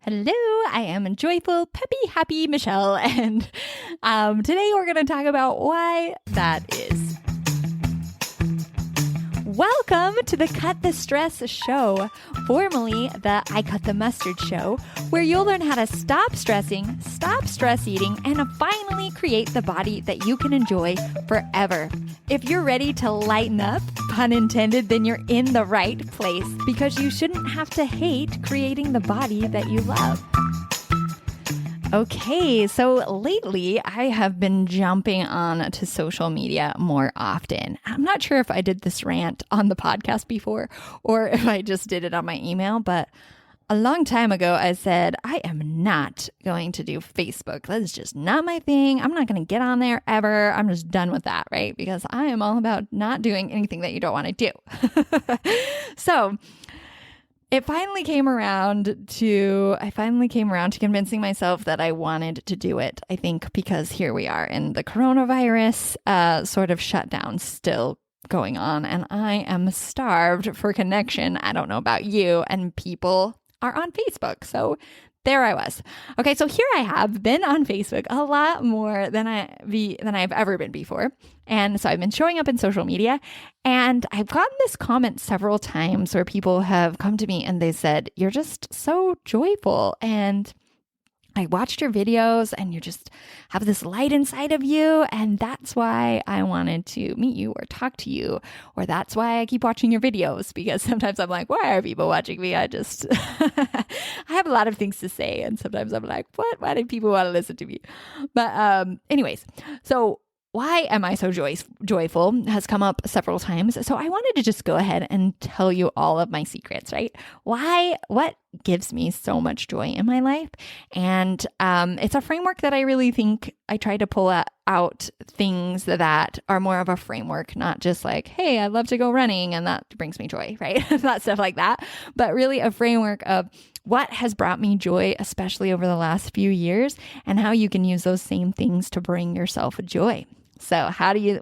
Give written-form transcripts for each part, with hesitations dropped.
Hello, I am joyful, peppy, happy Michelle, and today we're going to talk about why that is. Welcome to the Cut the Stress Show, formerly the I Cut the Mustard Show, where you'll learn how to stop stressing, stop stress eating, and finally create the body that you can enjoy forever. If you're ready to lighten up, pun intended, then you're in the right place because you shouldn't have to hate creating the body that you love. Okay, so lately I have been jumping on to social media more often. I'm not sure if I did this rant on the podcast before or if I just did it on my email, but a long time ago I said, I am not going to do Facebook. That's just not my thing. I'm not going to get on there ever. I'm just done with that, right? Because I am all about not doing anything that you don't want to do. So I finally came around to convincing myself that I wanted to do it. I think because here we are in the coronavirus sort of shutdown still going on, and I am starved for connection. I don't know about you, and people are on Facebook. So there I was. Okay, so here I have been on Facebook a lot more than I've ever been before. And so I've been showing up in social media, and I've gotten this comment several times where people have come to me and they said, "You're just so joyful, and I watched your videos and you just have this light inside of you, and that's why I wanted to meet you or talk to you, or that's why I keep watching your videos," because sometimes I'm like, why are people watching me? I just, I have a lot of things to say, and sometimes I'm like, what? Why do people want to listen to me? But anyways, so why am I so joyful has come up several times. So I wanted to just go ahead and tell you all of my secrets, right? What gives me so much joy in my life? And it's a framework that I really think I try to pull out things that are more of a framework, not just like, hey, I love to go running and that brings me joy, right? Not stuff like that, but really a framework of what has brought me joy, especially over the last few years, and how you can use those same things to bring yourself joy. So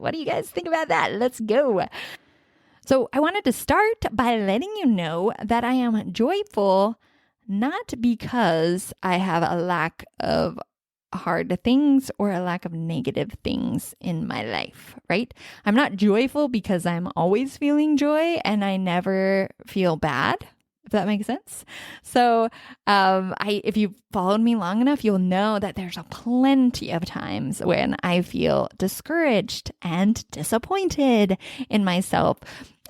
what do you guys think about that? Let's go. So I wanted to start by letting you know that I am joyful, not because I have a lack of hard things or a lack of negative things in my life, right? I'm not joyful because I'm always feeling joy and I never feel bad, if that makes sense. So if you've followed me long enough, you'll know that there's a plenty of times when I feel discouraged and disappointed in myself.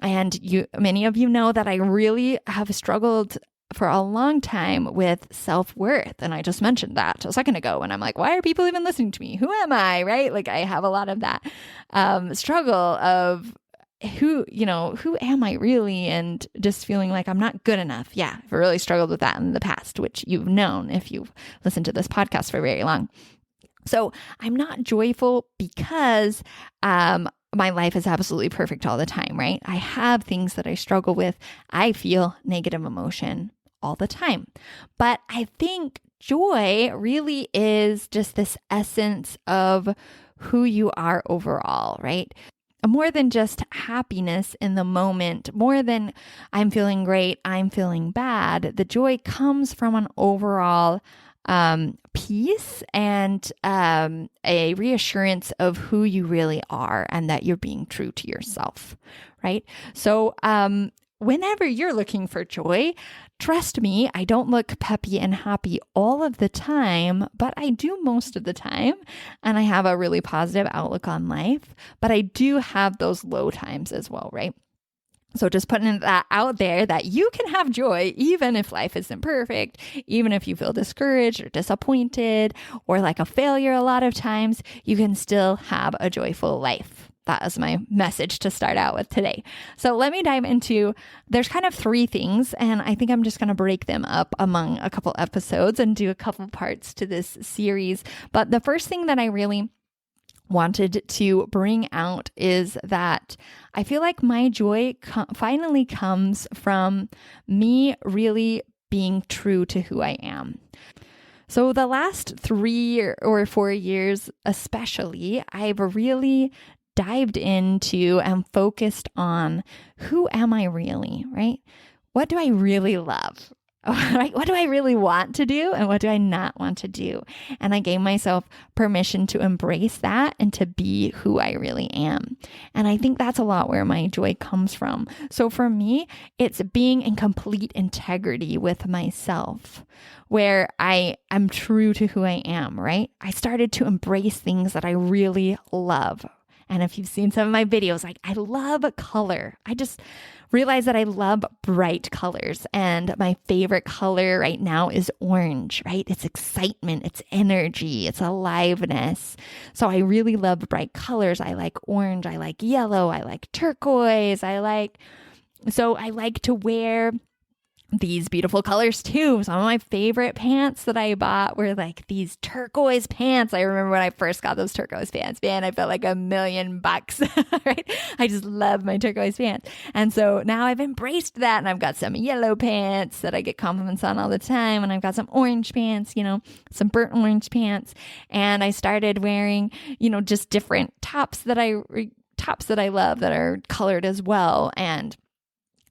And many of you know that I really have struggled for a long time with self-worth. And I just mentioned that a second ago when I'm like, why are people even listening to me? Who am I, right? Like I have a lot of that struggle of who am I really? And just feeling like I'm not good enough. Yeah, I've really struggled with that in the past, which you've known if you've listened to this podcast for very long. So I'm not joyful because my life is absolutely perfect all the time, right? I have things that I struggle with. I feel negative emotion all the time. But I think joy really is just this essence of who you are overall, right? More than just happiness in the moment, more than I'm feeling great, I'm feeling bad. The joy comes from an overall peace and a reassurance of who you really are and that you're being true to yourself, right? So whenever you're looking for joy, trust me, I don't look peppy and happy all of the time, but I do most of the time. And I have a really positive outlook on life, but I do have those low times as well, right? So just putting that out there that you can have joy even if life isn't perfect, even if you feel discouraged or disappointed or like a failure a lot of times, you can still have a joyful life. That is my message to start out with today. So let me dive into, there's kind of three things, and I think I'm just going to break them up among a couple episodes and do a couple parts to this series. But the first thing that I really wanted to bring out is that I feel like my joy finally comes from me really being true to who I am. So the last 3 or 4 years especially, I've really dived into and focused on who am I really, right? What do I really love? what do I really want to do and what do I not want to do? And I gave myself permission to embrace that and to be who I really am. And I think that's a lot where my joy comes from. So for me, it's being in complete integrity with myself, where I am true to who I am, right? I started to embrace things that I really love. And if you've seen some of my videos, like I love color. I just realized that I love bright colors. And my favorite color right now is orange, right? It's excitement, it's energy, it's aliveness. So I really love bright colors. I like orange, I like yellow, I like turquoise, so I like to wear these beautiful colors too. Some of my favorite pants that I bought were like these turquoise pants. I remember when I first got those turquoise pants, man, I felt like $1,000,000, right? I just love my turquoise pants. And so now I've embraced that, and I've got some yellow pants that I get compliments on all the time. And I've got some orange pants, some burnt orange pants. And I started wearing, just different tops that I love that are colored as well. And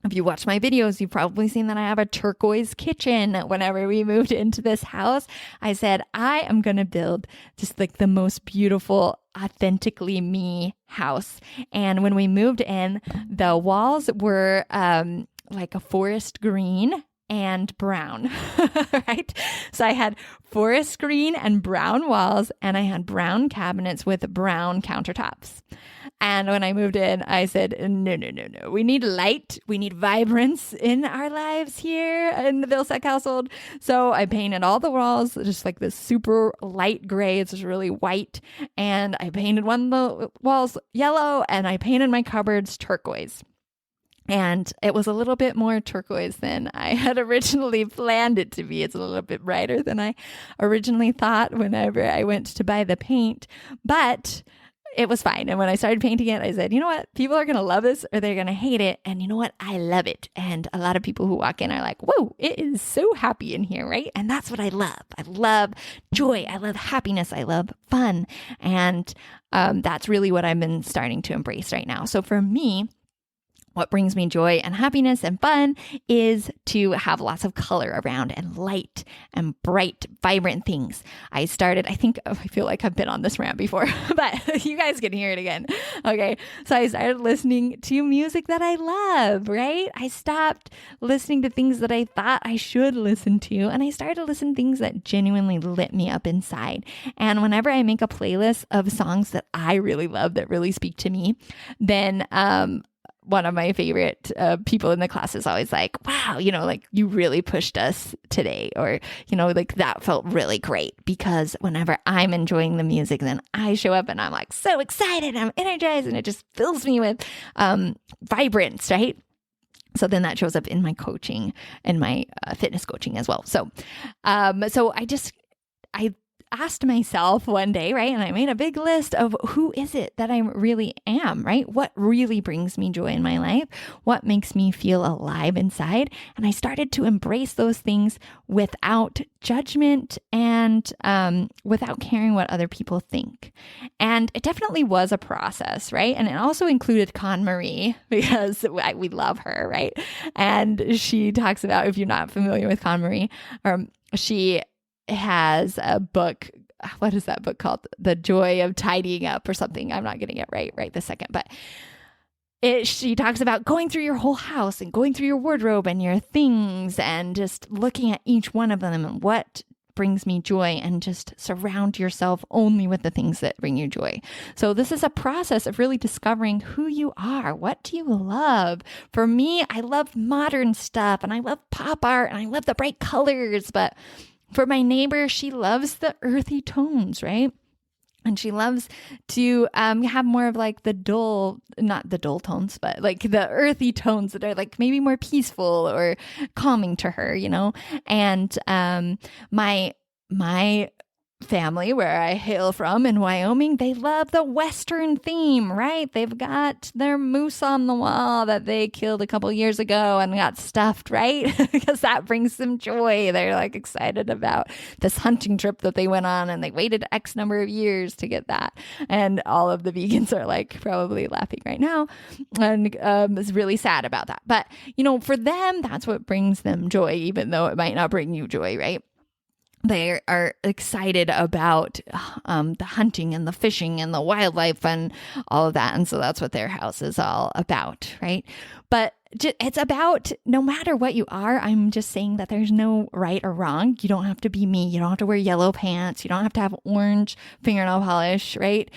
if you watch my videos, you've probably seen that I have a turquoise kitchen. Whenever we moved into this house, I said, I am going to build just like the most beautiful, authentically me house. And when we moved in, the walls were like a forest green and brown, right? So I had forest green and brown walls, and I had brown cabinets with brown countertops. And when I moved in, I said, no. We need light. We need vibrance in our lives here in the Vilsack household. So I painted all the walls just like this super light gray. It's just really white. And I painted one of the walls yellow, and I painted my cupboards turquoise. And it was a little bit more turquoise than I had originally planned it to be. It's a little bit brighter than I originally thought whenever I went to buy the paint. But it was fine. And when I started painting it, I said, you know what? People are going to love this or they're going to hate it. And you know what? I love it. And a lot of people who walk in are like, whoa, it is so happy in here, right? And that's what I love. I love joy. I love happiness. I love fun. And that's really what I've been starting to embrace right now. So for me, what brings me joy and happiness and fun is to have lots of color around and light and bright, vibrant things. I feel like I've been on this rant before, but you guys can hear it again. Okay. So I started listening to music that I love, right? I stopped listening to things that I thought I should listen to, and I started to listen to things that genuinely lit me up inside. And whenever I make a playlist of songs that I really love, that really speak to me, then, one of my favorite people in the class is always like, wow, like you really pushed us today. Or, like that felt really great, because whenever I'm enjoying the music, then I show up and I'm like so excited, I'm energized, and it just fills me with vibrance, right? So then that shows up in my coaching and my fitness coaching as well. So I asked myself one day, right? And I made a big list of who is it that I really am, right? What really brings me joy in my life? What makes me feel alive inside? And I started to embrace those things without judgment and without caring what other people think. And it definitely was a process, right? And it also included Con Marie, because we love her, right? And she talks about, if you're not familiar with Con Marie, she has a book. What is that book called? The Joy of Tidying Up or something. I'm not getting it right this second, but she talks about going through your whole house and going through your wardrobe and your things and just looking at each one of them and what brings me joy, and just surround yourself only with the things that bring you joy. So this is a process of really discovering who you are. What do you love? For me, I love modern stuff, and I love pop art, and I love the bright colors, but for my neighbor, she loves the earthy tones, right? And she loves to have more of like not the dull tones, but like the earthy tones that are like maybe more peaceful or calming to her, And my family where I hail from in Wyoming, they love the Western theme, right? They've got their moose on the wall that they killed a couple years ago and got stuffed, right? Because that brings them joy. They're like excited about this hunting trip that they went on and they waited X number of years to get that. And all of the vegans are like probably laughing right now and is really sad about that. But, for them, that's what brings them joy, even though it might not bring you joy, right? They are excited about the hunting and the fishing and the wildlife and all of that. And so that's what their house is all about, right? But it's about no matter what you are, I'm just saying that there's no right or wrong. You don't have to be me. You don't have to wear yellow pants. You don't have to have orange fingernail polish, right?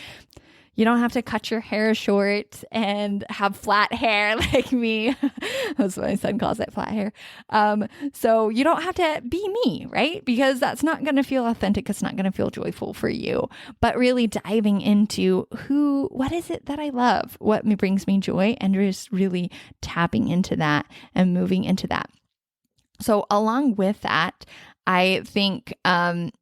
You don't have to cut your hair short and have flat hair like me. That's what my son calls it, flat hair. So you don't have to be me, right? Because that's not going to feel authentic. It's not going to feel joyful for you. But really diving into what is it that I love? What brings me joy? And just really tapping into that and moving into that. So along with that, I think kind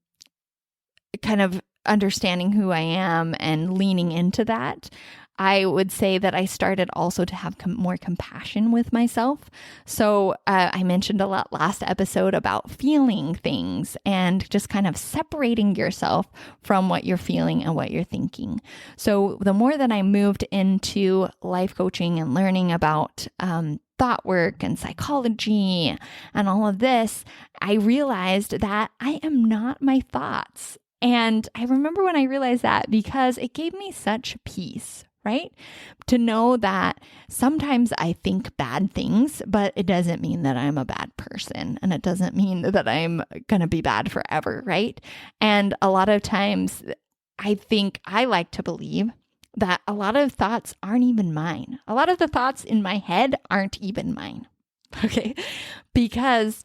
of understanding who I am and leaning into that, I would say that I started also to have more compassion with myself. So I mentioned a lot last episode about feeling things and just kind of separating yourself from what you're feeling and what you're thinking. So the more that I moved into life coaching and learning about thought work and psychology and all of this, I realized that I am not my thoughts. And I remember when I realized that because it gave me such peace, right? To know that sometimes I think bad things, but it doesn't mean that I'm a bad person. And it doesn't mean that I'm going to be bad forever, right? And a lot of times I like to believe that a lot of thoughts aren't even mine. A lot of the thoughts in my head aren't even mine, okay? Because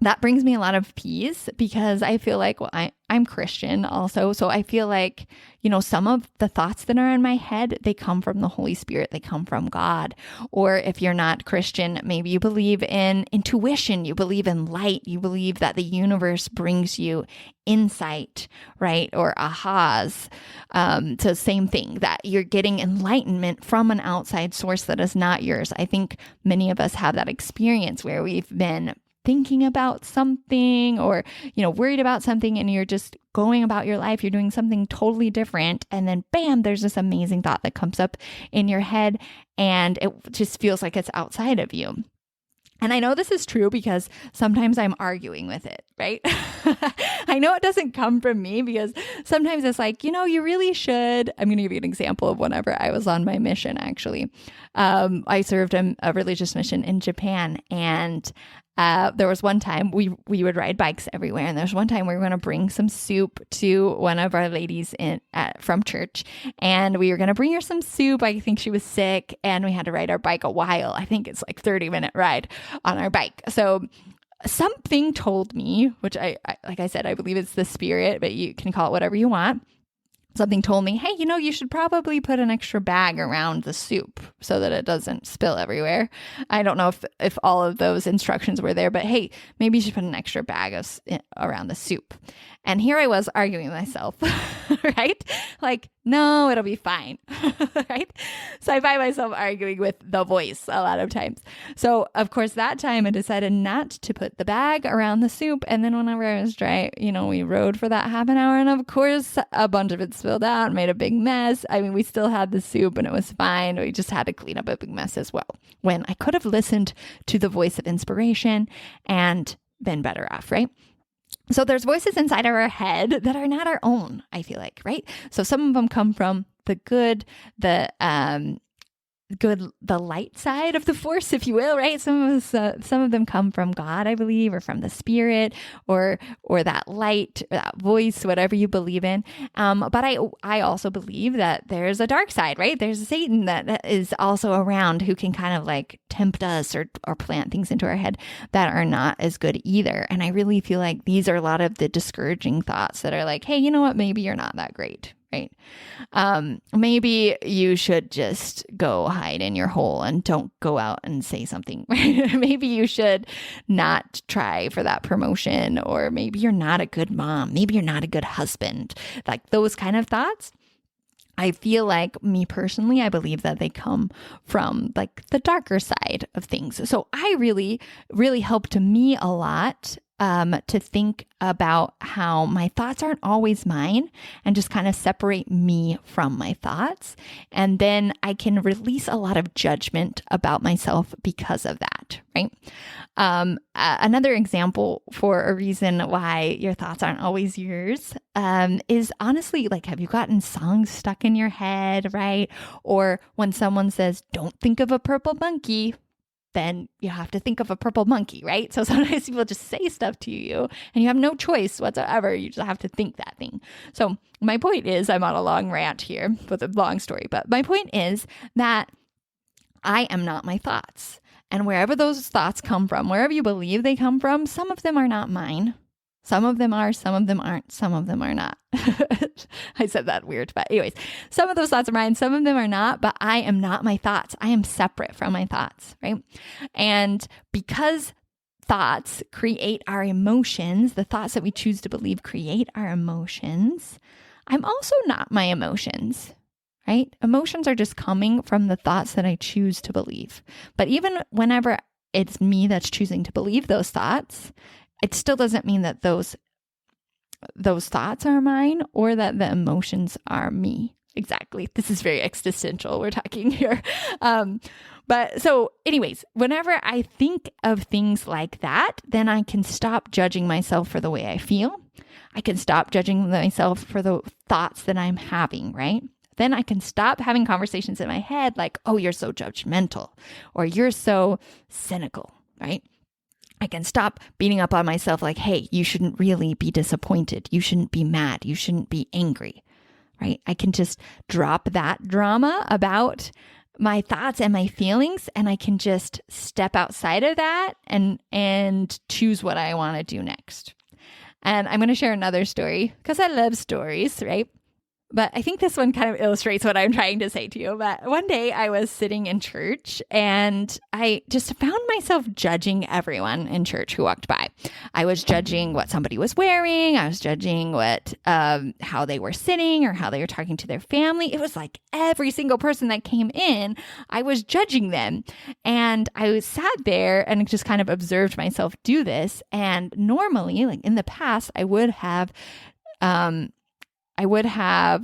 that brings me a lot of peace because I feel like, I'm Christian also. So I feel like, some of the thoughts that are in my head, they come from the Holy Spirit. They come from God. Or if you're not Christian, maybe you believe in intuition. You believe in light. You believe that the universe brings you insight, right? Or ahas. So same thing, that you're getting enlightenment from an outside source that is not yours. I think many of us have that experience where we've been thinking about something or, worried about something and you're just going about your life, you're doing something totally different. And then bam, there's this amazing thought that comes up in your head and it just feels like it's outside of you. And I know this is true because sometimes I'm arguing with it, right? I know it doesn't come from me because sometimes it's like, you really should. I'm going to give you an example of whenever I was on my mission, actually. I served a religious mission in Japan and there was one time we would ride bikes everywhere. And there's one time we were going to bring some soup to one of our ladies from church. And we were going to bring her some soup. I think she was sick and we had to ride our bike a while. I think it's like 30-minute ride on our bike. So something told me, which I like I said, I believe it's the spirit, but you can call it whatever you want. Something told me, hey, you should probably put an extra bag around the soup so that it doesn't spill everywhere. I don't know if all of those instructions were there, but hey, maybe you should put an extra bag around the soup. And here I was arguing with myself, right? Like, no, it'll be fine, right? So I find myself arguing with the voice a lot of times. So of course, that time I decided not to put the bag around the soup. And then whenever I was dry, we rode for that half an hour. And of course, a bunch of it spilled out and made a big mess. I mean, we still had the soup and it was fine. We just had to clean up a big mess as well. When I could have listened to the voice of inspiration and been better off, right? So there's voices inside of our head that are not our own, I feel like, right? So some of them come from the good, the light side of the force, if you will, right? Some of them come from God, I believe, or from the spirit, or that light, that voice, whatever you believe in. But I also believe that there's a dark side, right? There's a Satan that is also around who can kind of like tempt us or plant things into our head that are not as good either. And I really feel like these are a lot of the discouraging thoughts that are like, hey, you know what? Maybe you're not that great. right? Maybe you should just go hide in your hole and don't go out and say something. Right? Maybe you should not try for that promotion, or maybe you're not a good mom. Maybe you're not a good husband. Like those kind of thoughts. I feel like, me personally, I believe that they come from like the darker side of things. So I really, really helped me a lot to think about how my thoughts aren't always mine, and just kind of separate me from my thoughts. And then I can release a lot of judgment about myself because of that, right? Another example for a reason why your thoughts aren't always yours is honestly, like, have you gotten songs stuck in your head, right? Or when someone says, don't think of a purple monkey, then you have to think of a purple monkey, right? So sometimes people just say stuff to you and you have no choice whatsoever. You just have to think that thing. So my point is, I'm on a long rant here with a long story, but my point is that I am not my thoughts. And wherever those thoughts come from, wherever you believe they come from, some of them are not mine. Some of them are, some of them aren't, some of them are not. I said that weird, but anyways, some of those thoughts are mine, some of them are not, but I am not my thoughts. I am separate from my thoughts, right? And because thoughts create our emotions, the thoughts that we choose to believe create our emotions, I'm also not my emotions, right? Emotions are just coming from the thoughts that I choose to believe. But even whenever it's me that's choosing to believe those thoughts, it still doesn't mean that those thoughts are mine, or that the emotions are me. Exactly. This is very existential. We're talking here. But so anyways, whenever I think of things like that, then I can stop judging myself for the way I feel. I can stop judging myself for the thoughts that I'm having, right? Then I can stop having conversations in my head like, oh, you're so judgmental, or you're so cynical, right? I can stop beating up on myself like, hey, you shouldn't really be disappointed. You shouldn't be mad. You shouldn't be angry, right? I can just drop that drama about my thoughts and my feelings, and I can just step outside of that and choose what I want to do next. And I'm going to share another story because I love stories, right? But I think this one kind of illustrates what I'm trying to say to you. But one day I was sitting in church and I just found myself judging everyone in church who walked by. I was judging what somebody was wearing. I was judging how they were sitting or how they were talking to their family. It was like every single person that came in, I was judging them. And I sat there and just kind of observed myself do this. And normally, like in the past, I would have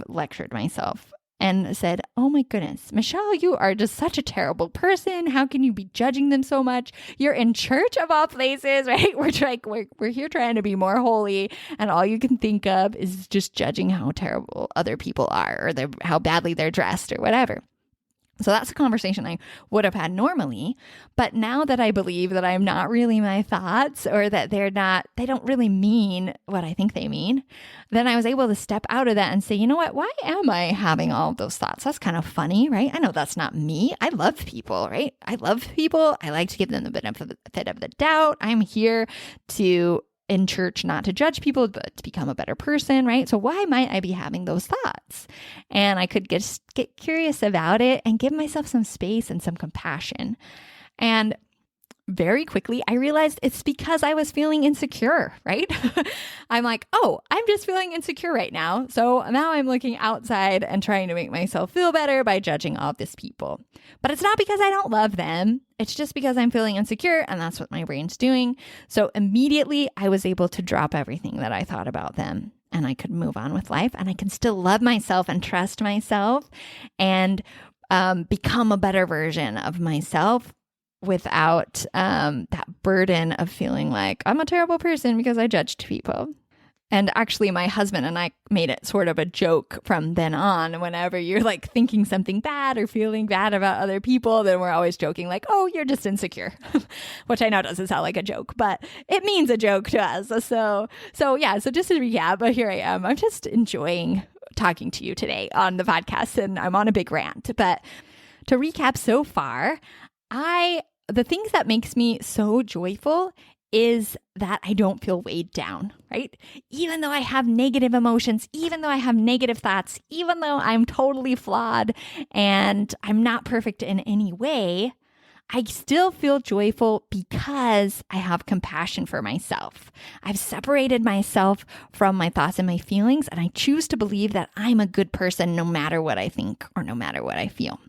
lectured myself and said, oh my goodness, Michelle, you are just such a terrible person. How can you be judging them so much? You're in church of all places, right? We're here trying to be more holy, and all you can think of is just judging how terrible other people are, or how badly they're dressed or whatever. So that's a conversation I would have had normally. But now that I believe that I'm not really my thoughts, or that they don't really mean what I think they mean, then I was able to step out of that and say, you know what, why am I having all of those thoughts? That's kind of funny, right? I know that's not me. I love people, right? I love people. I like to give them the benefit of the doubt. I'm here in church, not to judge people, but to become a better person, right? So why might I be having those thoughts? And I could get curious about it and give myself some space and some compassion. And very quickly, I realized it's because I was feeling insecure, right? I'm like, oh, I'm just feeling insecure right now. So now I'm looking outside and trying to make myself feel better by judging all of these people. But it's not because I don't love them. It's just because I'm feeling insecure, and that's what my brain's doing. So immediately I was able to drop everything that I thought about them, and I could move on with life, and I can still love myself and trust myself and become a better version of myself without that burden of feeling like I'm a terrible person because I judged people. And actually, my husband and I made it sort of a joke from then on. Whenever you're like thinking something bad or feeling bad about other people, then we're always joking like, oh, you're just insecure, which I know doesn't sound like a joke, but it means a joke to us. So just to recap, here I am. I'm just enjoying talking to you today on the podcast, and I'm on a big rant. But to recap so far, the things that makes me so joyful is that I don't feel weighed down, right? Even though I have negative emotions, even though I have negative thoughts, even though I'm totally flawed and I'm not perfect in any way, I still feel joyful because I have compassion for myself. I've separated myself from my thoughts and my feelings, and I choose to believe that I'm a good person no matter what I think or no matter what I feel.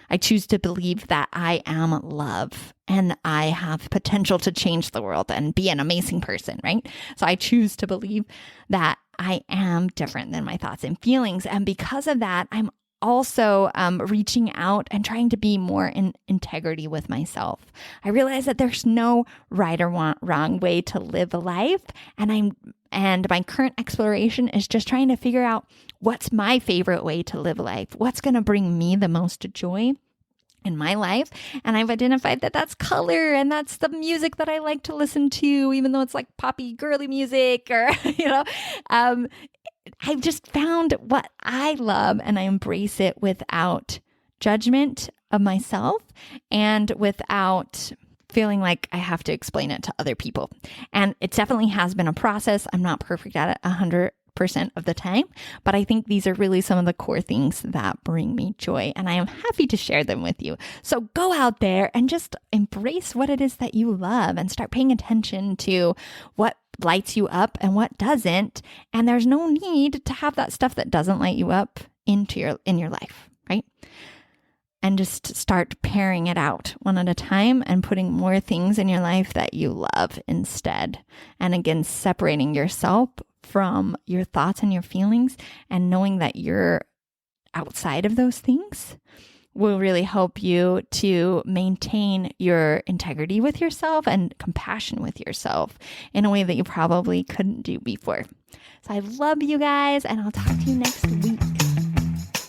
I choose to believe that I am love and I have potential to change the world and be an amazing person, right? So I choose to believe that I am different than my thoughts and feelings. And because of that, I'm also reaching out and trying to be more in integrity with myself. I realize that there's no right or wrong way to live a life, and my current exploration is just trying to figure out what's my favorite way to live life, what's going to bring me the most joy in my life. And I've identified that that's color, and that's the music that I like to listen to, even though it's like poppy girly music or, I've just found what I love, and I embrace it without judgment of myself and without feeling like I have to explain it to other people. And it definitely has been a process. I'm not perfect at it 100% of the time, but I think these are really some of the core things that bring me joy, and I am happy to share them with you. So go out there and just embrace what it is that you love and start paying attention to what lights you up and what doesn't. And there's no need to have that stuff that doesn't light you up in your life, right? And just start pairing it out one at a time and putting more things in your life that you love instead. And again, separating yourself from your thoughts and your feelings and knowing that you're outside of those things will really help you to maintain your integrity with yourself and compassion with yourself in a way that you probably couldn't do before. So I love you guys, and I'll talk to you next week.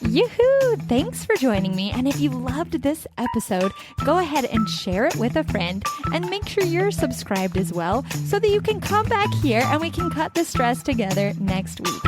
Yoo-hoo! Thanks for joining me. And if you loved this episode, go ahead and share it with a friend, and make sure you're subscribed as well so that you can come back here and we can cut the stress together next week.